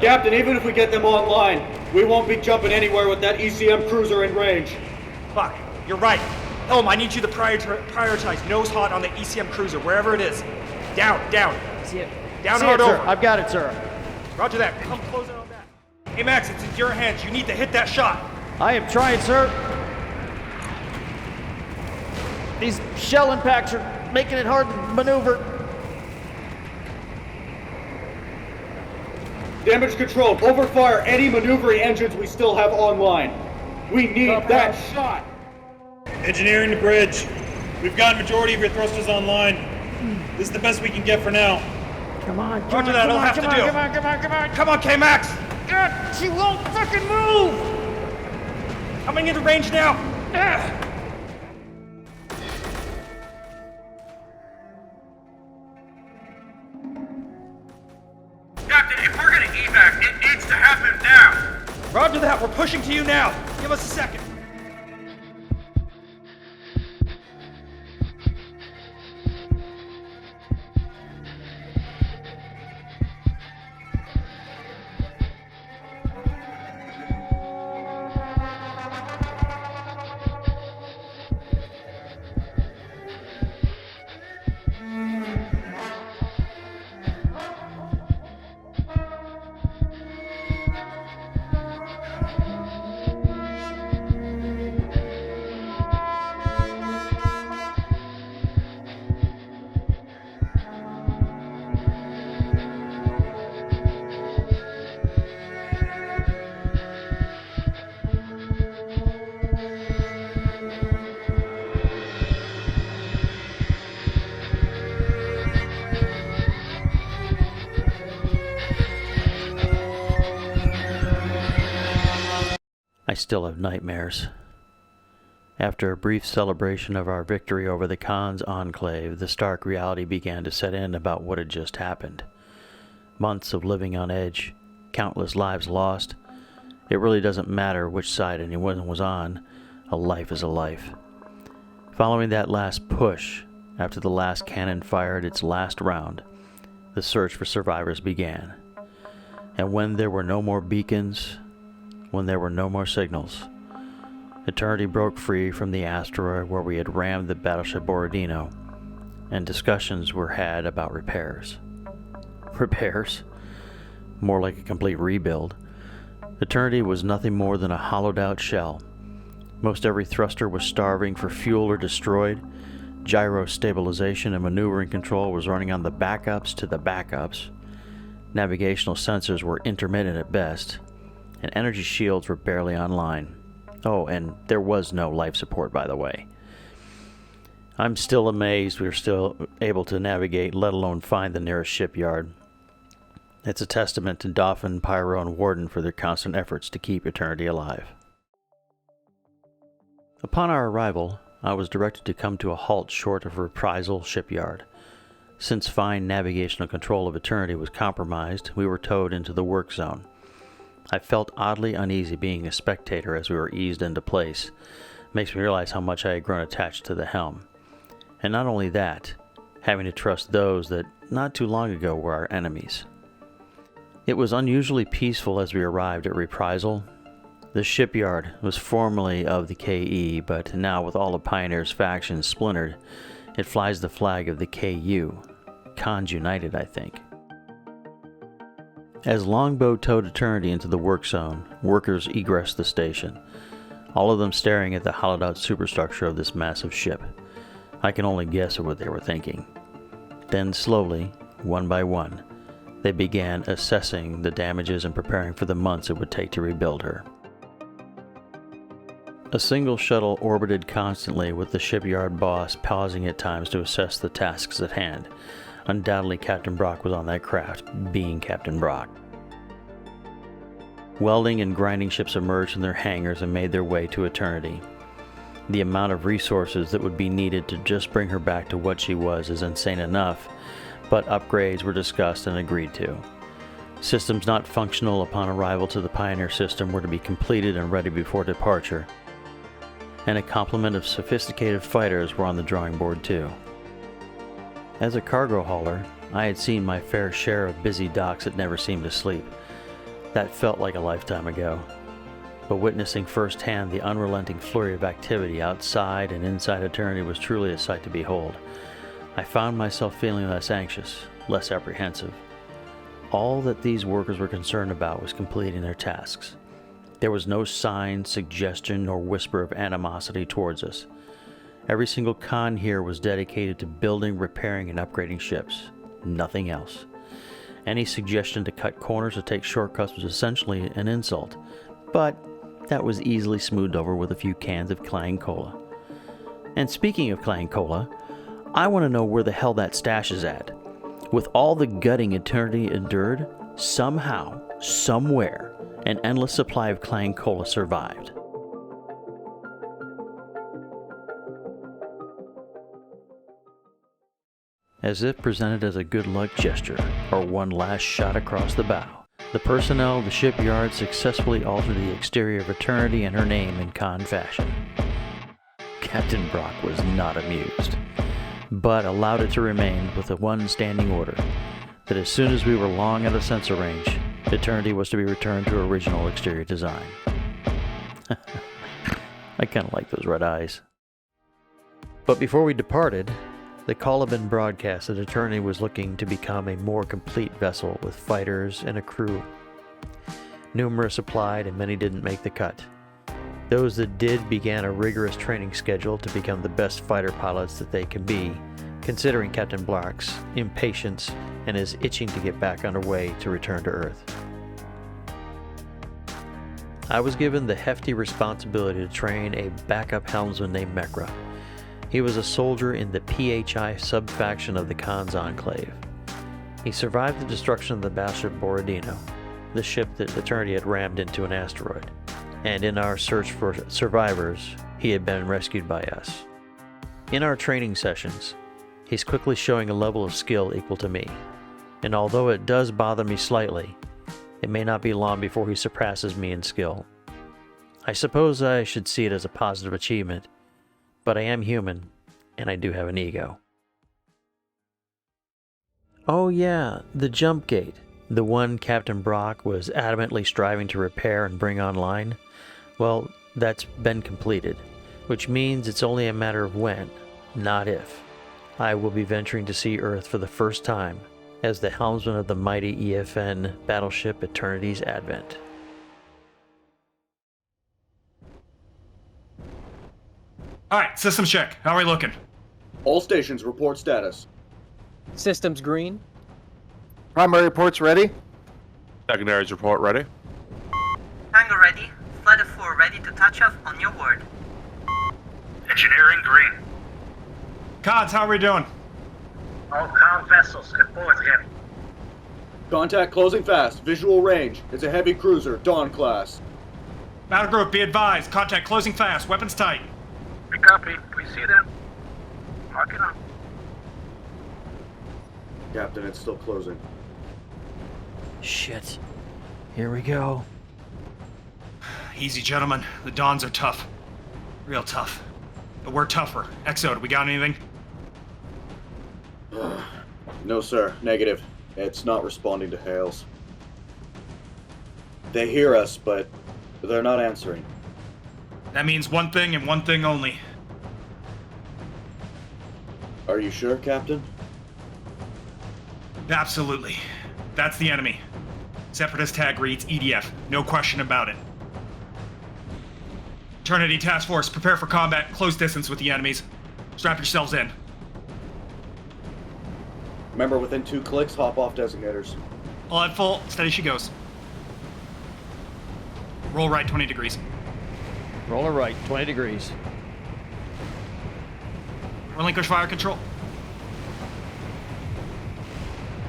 Captain, even if we get them online, we won't be jumping anywhere with that ECM cruiser in range. Fuck, you're right. Helm, I need you to prioritize nose hot on the ECM cruiser, wherever it is. Down. See it. Down See hard it, sir. over. I've got it, sir. Roger that. Come close in on that. Hey, Max, it's in your hands. You need to hit that shot. I am trying, sir. These shell impacts are making it hard to maneuver. Damage control, overfire any maneuvering engines we still have online. We need that shot. Engineering the bridge. We've got a majority of your thrusters online. This is the best we can get for now. Come on, Roger that, I'll have to do. Come on, K-Max. God, she won't fucking move! Coming into range now. Captain, if we're gonna evac, it needs to happen now! Roger that, we're pushing to you now. Give us a second. I still have nightmares. After a brief celebration of our victory over the Khan's enclave, the stark reality began to set in about what had just happened. Months of living on edge, countless lives lost. It really doesn't matter which side anyone was on. A life is a life. Following that last push, after the last cannon fired its last round, the search for survivors began. And when there were no more beacons, when there were no more signals, Eternity broke free from the asteroid where we had rammed the battleship Borodino, and discussions were had about repairs. Repairs? More like a complete rebuild. Eternity was nothing more than a hollowed-out shell. Most every thruster was starving for fuel or destroyed. Gyro stabilization and maneuvering control was running on the backups to the backups. Navigational sensors were intermittent at best, and energy shields were barely online. Oh, and there was no life support, by the way. I'm still amazed we were still able to navigate, let alone find the nearest shipyard. It's a testament to Dauphin, Pyro, and Warden for their constant efforts to keep Eternity alive. Upon our arrival, I was directed to come to a halt short of Reprisal Shipyard. Since fine navigational control of Eternity was compromised, we were towed into the work zone. I felt oddly uneasy being a spectator as we were eased into place. Makes me realize how much I had grown attached to the helm. And not only that, having to trust those that not too long ago were our enemies. It was unusually peaceful as we arrived at Reprisal. The shipyard was formerly of the KE, but now with all the Pioneers' factions splintered, it flies the flag of the KU. Khans United, I think. As Longbow towed Eternity into the work zone, workers egressed the station, all of them staring at the hollowed-out superstructure of this massive ship. I can only guess at what they were thinking. Then slowly, one by one, they began assessing the damages and preparing for the months it would take to rebuild her. A single shuttle orbited constantly, with the shipyard boss pausing at times to assess the tasks at hand. Undoubtedly, Captain Brock was on that craft, being Captain Brock. Welding and grinding ships emerged from their hangars and made their way to Eternity. The amount of resources that would be needed to just bring her back to what she was is insane enough, but upgrades were discussed and agreed to. Systems not functional upon arrival to the Pioneer system were to be completed and ready before departure, and a complement of sophisticated fighters were on the drawing board too. As a cargo hauler, I had seen my fair share of busy docks that never seemed to sleep. That felt like a lifetime ago. But witnessing firsthand the unrelenting flurry of activity outside and inside Eternity was truly a sight to behold. I found myself feeling less anxious, less apprehensive. All that these workers were concerned about was completing their tasks. There was no sign, suggestion, nor whisper of animosity towards us. Every single con here was dedicated to building, repairing, and upgrading ships. Nothing else. Any suggestion to cut corners or take shortcuts was essentially an insult, but that was easily smoothed over with a few cans of Clang Cola. And speaking of Clang Cola, I want to know where the hell that stash is at. With all the gutting Eternity endured, somehow, somewhere, an endless supply of Clang Cola survived. As if presented as a good luck gesture, or one last shot across the bow, the personnel of the shipyard successfully altered the exterior of Eternity and her name in con fashion. Captain Brock was not amused, but allowed it to remain with the one standing order, that as soon as we were long out of sensor range, Eternity was to be returned to original exterior design. I kind of like those red eyes. But before we departed, the call had been broadcast that Eternity was looking to become a more complete vessel with fighters and a crew. Numerous applied and many didn't make the cut. Those that did began a rigorous training schedule to become the best fighter pilots that they can be, considering Captain Brock's impatience and his itching to get back underway to return to Earth. I was given the hefty responsibility to train a backup helmsman named Mekra. He was a soldier in the PHI sub-faction of the Khan's Enclave. He survived the destruction of the battleship Borodino, the ship that Eternity had rammed into an asteroid, and in our search for survivors, he had been rescued by us. In our training sessions, he's quickly showing a level of skill equal to me, and although it does bother me slightly, it may not be long before he surpasses me in skill. I suppose I should see it as a positive achievement, but I am human, and I do have an ego. Oh yeah, the jump gate, the one Captain Brock was adamantly striving to repair and bring online. Well, that's been completed, which means it's only a matter of when, not if, I will be venturing to see Earth for the first time as the helmsman of the mighty EFN battleship Eternity's Advent. Alright, systems check. How are we looking? All stations report status. Systems green. Primary reports ready. Secondaries report ready. Tango ready. Flight of 4 ready to touch off on your word. Engineering green. Cods, how are we doing? All com vessels report ready. Contact closing fast. Visual range. It's a heavy cruiser, Dawn class. Battle group, be advised. Contact closing fast. Weapons tight. We copy. We see them. Mark it on. Captain, it's still closing. Shit. Here we go. Easy, gentlemen. The Dawns are tough. Real tough. But we're tougher. Exo, do we got anything? No, sir. Negative. It's not responding to hails. They hear us, but they're not answering. That means one thing and one thing only. Are you sure, Captain? Absolutely. That's the enemy. Separatist tag reads EDF. No question about it. Eternity Task Force, prepare for combat. Close distance with the enemies. Strap yourselves in. Remember, within 2 clicks, hop off designators. All at full. Steady she goes. Roll right 20 degrees. Roller right, 20 degrees. Relinquish fire control.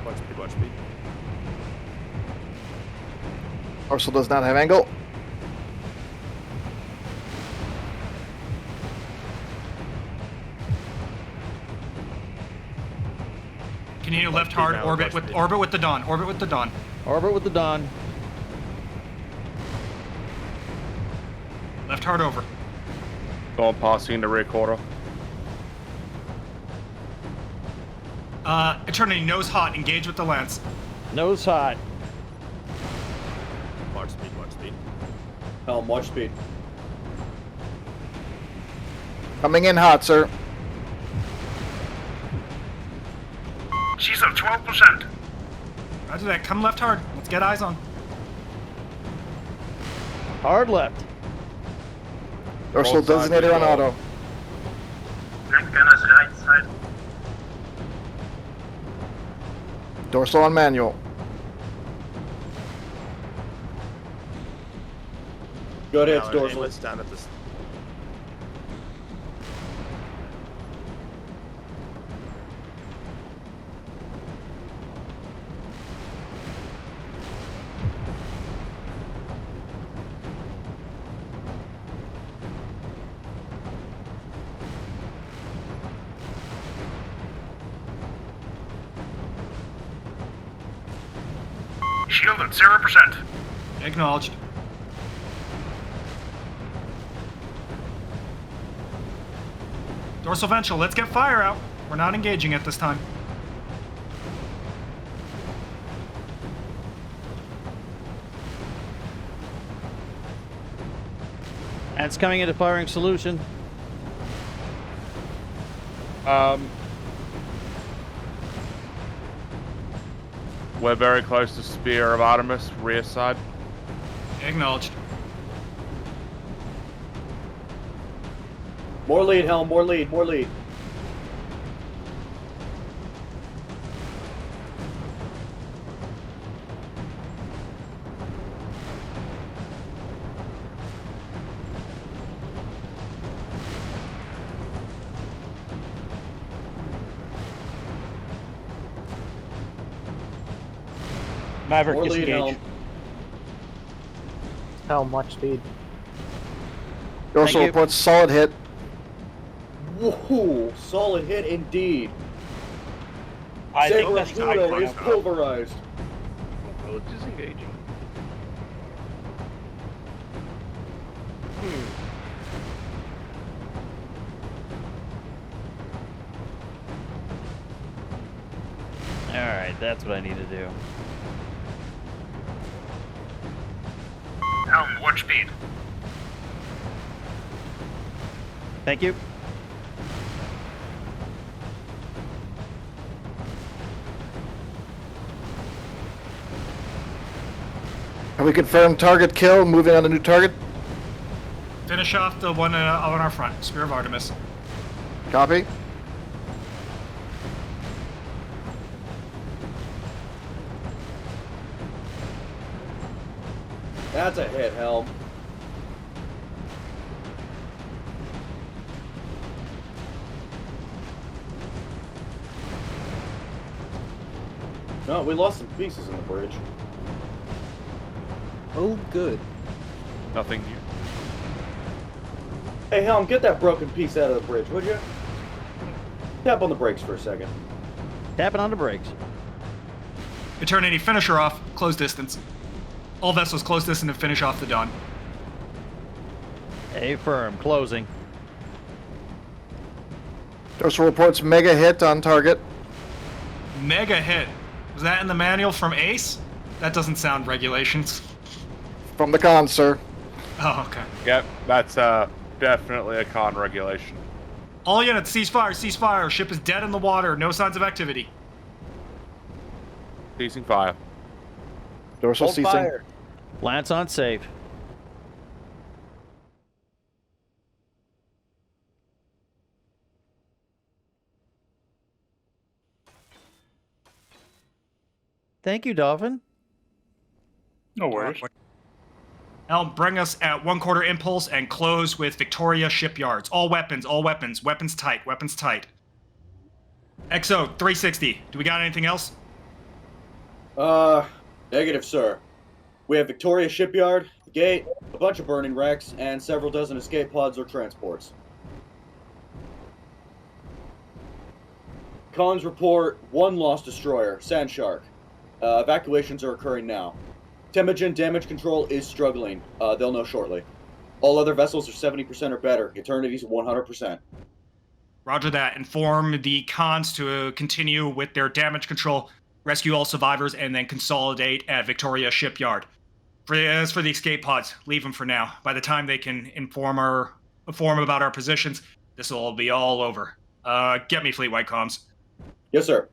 Watch speed, watch speed. Dorsal does not have angle. Continue left hard, orbit with the Dawn, orbit with the Dawn. Orbit with the Dawn. Left hard over. Going passing the rear quarter. Eternity, nose hot, engage with the lance. Nose hot. Watch speed, watch speed. Helm, watch speed. Coming in hot, sir. She's at 12%. Roger that, come left hard. Let's get eyes on. Hard left. Dorsal Both sides designator on control. auto. Flank gunners right side. Dorsal on manual. Good hits, Now, dorsal. let's stand at this. Shield at 0%. Acknowledged. Dorsal ventral, let's get fire out. We're not engaging at this time. That's coming into firing solution. We're very close to Spear of Artemis, rear side. Acknowledged. More lead, Helm, more lead, more lead. Maverick, More lead, disengage. Helm. Helm, watch speed. Dorsal you. reports solid hit. Woohoo! Solid hit indeed. I think Saber that's Pluto is pulverized. Well, disengaging. Alright, that's what I need to do. Helm, watch speed. Thank you. Have we confirmed target kill? Moving on to new target. Finish off the one on our front, Spear of Artemis. Copy. That's a hit, Helm. No, we lost some pieces in the bridge. Oh, good. Nothing new. Hey, Helm, get that broken piece out of the bridge, would you? Tap on the brakes for a second. Tapping on the brakes. Eternity, finish her off. Close distance. All vessels close distance and finish off the Dawn. Affirm. Closing. Dorsal reports mega hit on target. Mega hit. Was that in the manual from Ace? That doesn't sound regulations. From the con, sir. Oh, okay. Yep, that's definitely a con regulation. All units, cease fire, cease fire. Ship is dead in the water. No signs of activity. Ceasing fire. Dorsal Hold ceasing. fire. Lance on safe. Thank you, Dolphin. No worries. Helm, bring us at 1/4 impulse and close with Victoria shipyards. All weapons, weapons tight, weapons tight. XO 360. Do we got anything else? Negative, sir. We have Victoria Shipyard, the gate, a bunch of burning wrecks, and several dozen escape pods or transports. Cons report 1 lost destroyer, Sand Shark. Evacuations are occurring now. Temujin damage control is struggling. They'll know shortly. All other vessels are 70% or better. Eternity's 100%. Roger that. Inform the cons to continue with their damage control, rescue all survivors, and then consolidate at Victoria Shipyard. As for the escape pods, leave them for now. By the time they can inform about our positions, this will be all over. Get me fleet-wide comms. Yes, sir.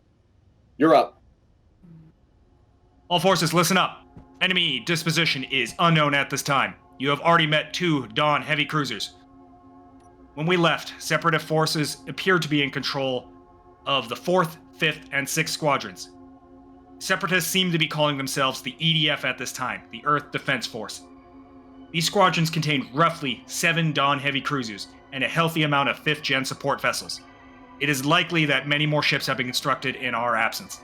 You're up. All forces, listen up. Enemy disposition is unknown at this time. You have already met 2 Dawn heavy cruisers. When we left, Separatist forces appeared to be in control of the 4th, 5th, and 6th squadrons. Separatists seem to be calling themselves the EDF at this time, the Earth Defense Force. These squadrons contained roughly 7 Dawn heavy cruisers and a healthy amount of 5th-gen support vessels. It is likely that many more ships have been constructed in our absence.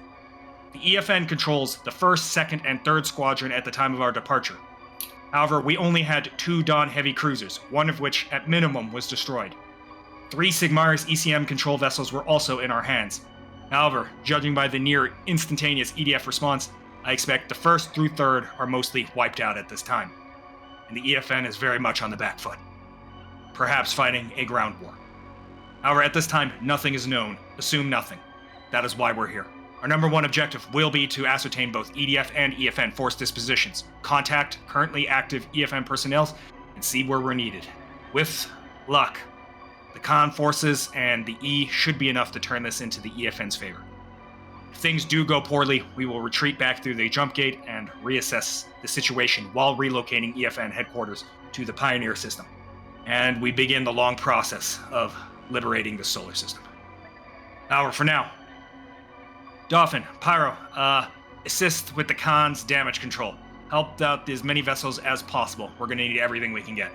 The EFN controls the 1st, 2nd, and 3rd squadron at the time of our departure. However, we only had 2 Dawn heavy cruisers, one of which, at minimum, was destroyed. 3 Sigmaris ECM control vessels were also in our hands. However, judging by the near instantaneous EDF response, I expect the 1st through 3rd are mostly wiped out at this time. And the EFN is very much on the back foot. Perhaps fighting a ground war. However, at this time, nothing is known. Assume nothing. That is why we're here. Our number 1 objective will be to ascertain both EDF and EFN force dispositions, contact currently active EFN personnel, and see where we're needed. With luck, the Con forces and the E should be enough to turn this into the EFN's favor. If things do go poorly, we will retreat back through the jump gate and reassess the situation while relocating EFN headquarters to the Pioneer system. And we begin the long process of liberating the solar system. However, for now, Dolphin, Pyro, assist with the Con's damage control. Help out as many vessels as possible. We're gonna need everything we can get.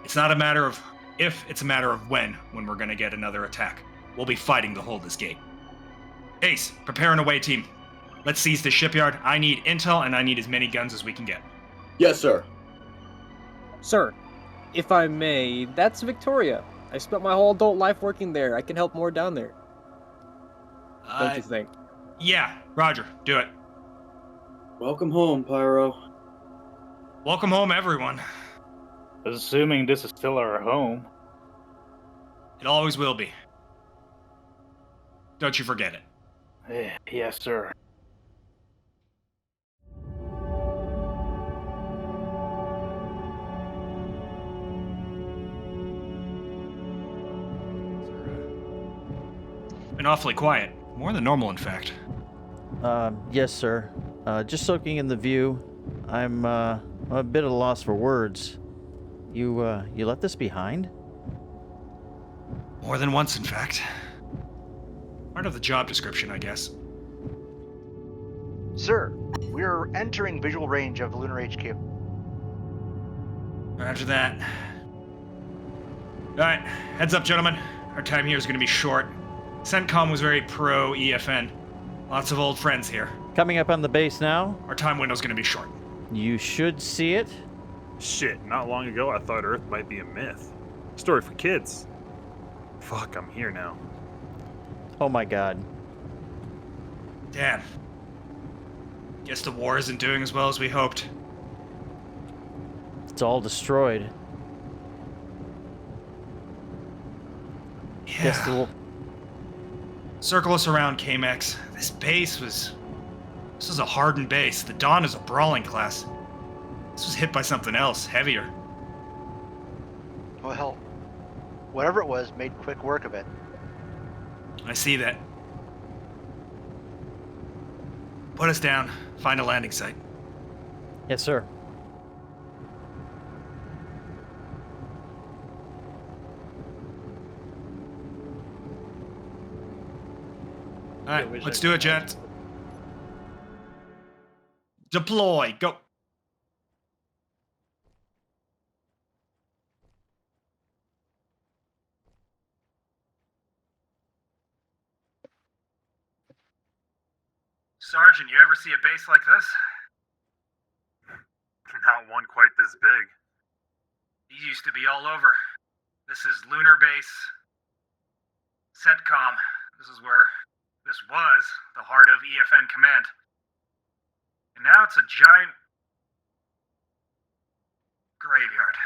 It's not a matter of if, it's a matter of when we're gonna get another attack. We'll be fighting to hold this gate. Ace, prepare an away team. Let's seize the shipyard. I need intel and I need as many guns as we can get. Yes, sir. Sir, if I may, that's Victoria. I spent my whole adult life working there. I can help more down there. Don't you think? Yeah, Roger, do it. Welcome home, Pyro. Welcome home, everyone. Assuming this is still our home. It always will be. Don't you forget it. Yes, sir. Been awfully quiet. More than normal, in fact. Yes, sir. Just soaking in the view. I'm a bit at a loss for words. You left this behind? More than once, in fact. Part of the job description, I guess. Sir, we're entering visual range of the Lunar HQ. Roger that. Alright, heads up, gentlemen. Our time here is going to be short. CENTCOM was very pro-EFN. Lots of old friends here. Coming up on the base now. Our time window's going to be short. You should see it. Shit, not long ago I thought Earth might be a myth. Story for kids. Fuck, I'm here now. Oh my god. Damn. Guess the war isn't doing as well as we hoped. It's all destroyed. Yeah. Guess the... Circle us around, KMX. This base was... This was a hardened base. The Dawn is a brawling class. This was hit by something else, heavier. Well, hell, whatever it was made quick work of it. I see that. Put us down. Find a landing site. Yes, sir. Alright, let's do it, gents. Deploy. Go. Sergeant, you ever see a base like this? Not one quite this big. These used to be all over. This is Lunar base. CENTCOM. This is where That's a giant graveyard.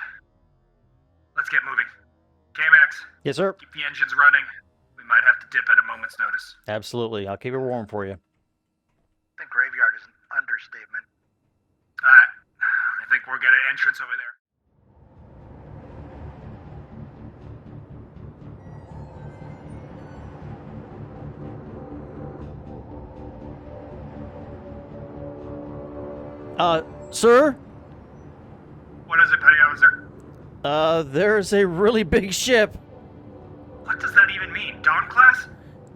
Let's get moving. K-Max, Yes, sir. keep the engines running. We might have to dip at a moment's notice. Absolutely. I'll keep it warm for you. I think graveyard is an understatement. Alright, I think we'll get an entrance over there. Sir? What is it, Petty Officer? There's a really big ship. What does that even mean? Dawn class?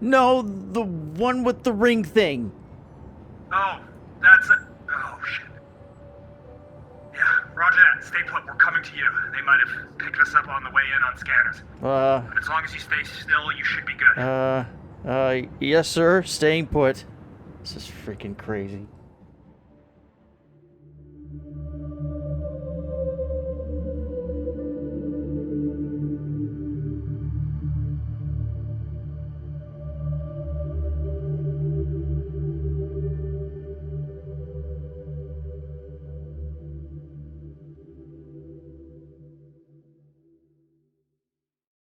No, the one with the ring thing. Oh, that's a... Oh, shit. Yeah, roger that. Stay put. We're coming to you. They might have picked us up on the way in on scanners. But as long as you stay still, you should be good. Yes, sir. Staying put. This is freaking crazy.